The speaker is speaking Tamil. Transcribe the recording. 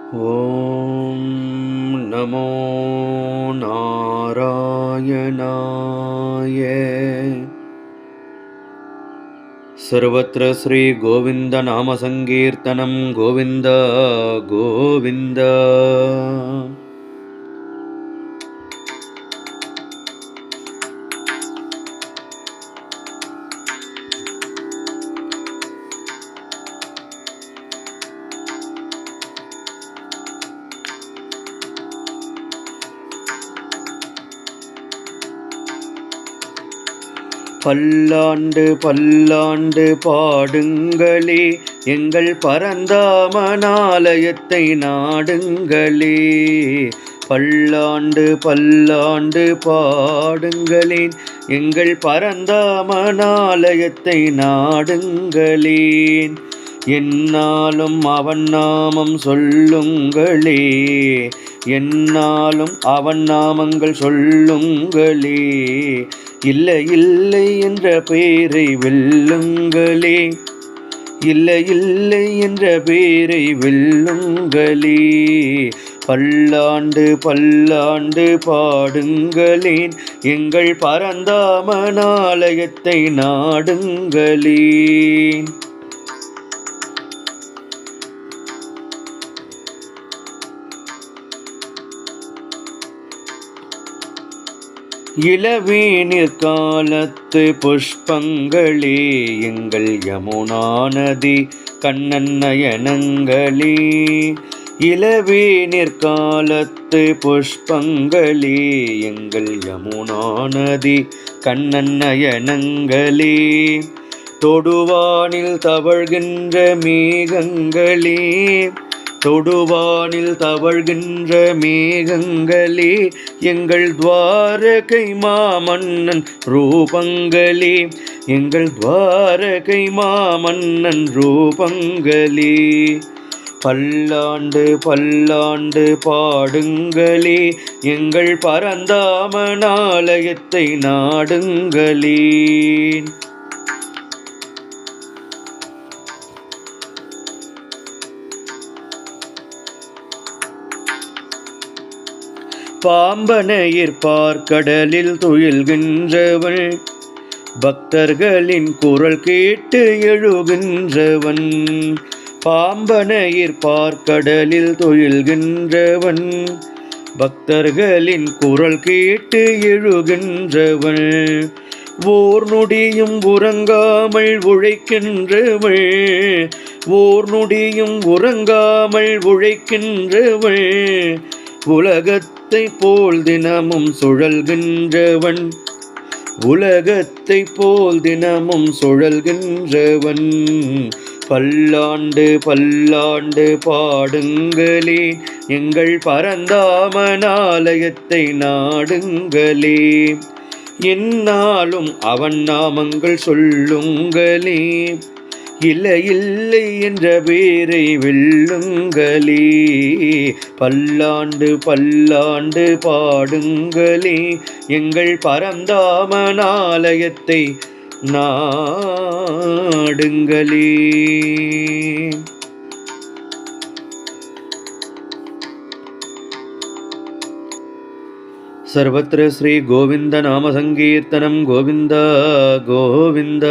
ॐ नमो नारायणाय। सर्वत्र श्री गोविंद नाम संकीर्तनं गोविंद गोविंद। பல்லாண்டு பல்லாண்டு பாடுங்களே, எங்கள் பரந்தாமனாலயத்தை நாடுங்களே. பல்லாண்டு பல்லாண்டு பாடுங்களேன், எங்கள் பரந்தாமனாலயத்தை நாடுங்களேன். என்னாலும் அவன் நாமம் சொல்லுங்களே, என்னாலும் அவன் நாமங்கள் சொல்லுங்களே. இல்லை இல்லை என்ற பெயரை வெல்லுங்களே, இல்லை இல்லை என்ற பெயரை வெல்லுங்களே. பல்லாண்டு பல்லாண்டு பாடுங்களேன், எங்கள் பரந்தாமனாலயத்தை நாடுங்களேன். இளவேனிற் காலத்து புஷ்பங்களே, எங்கள் யமுனா நதி கண்ணன் நயனங்களே. இளவேனிற் காலத்து புஷ்பங்களே, எங்கள் யமுனா நதி கண்ணன் நயனங்களே. தொடுவானில் தவழ்கின்ற மேகங்களே, தொடுவானில் தவழ்கின்ற மேகங்களே, எங்கள் துவாரகை மாமன்னன் ரூபங்களே, எங்கள் துவாரகை மாமன்னன் ரூபங்களே. பல்லாண்டு பல்லாண்டு பாடுங்களே, எங்கள் பரந்தாமனாலயத்தை நாடுங்களேன். பாம்பனையிற் பார்க்கடலில் துயில்கின்றவன், பக்தர்களின் குரல் கேட்டு எழுகின்றவன். பாம்பனையிற் பார்க்கடலில் துயில்கின்றவன், பக்தர்களின் குரல் கேட்டு எழுகின்றவன். ஓர் நொடியும் உறங்காமல் உழைக்கின்றவள், ஓர் நொடியும் உறங்காமல் உழைக்கின்றவள். உலகத்தை போல் தினமும் சுழல்கின்றவன், உலகத்தை போல் தினமும் சுழல்கின்றவன். பல்லாண்டு பல்லாண்டு பாடுங்களே, எங்கள் பரந்தாமனாலயத்தை நாடுங்களே. என்னாலும் அவன் நாமங்கள் சொல்லுங்களே, இல்லை இல்லை என்ற பேரை வெல்லுங்களே. பல்லாண்டு பல்லாண்டு பாடுங்களே, எங்கள் பரந்தாமனாலயத்தை நாடுங்களே. सर्वत्र श्री गोविंद नाम संकीर्तनं गोविंद गोविंद।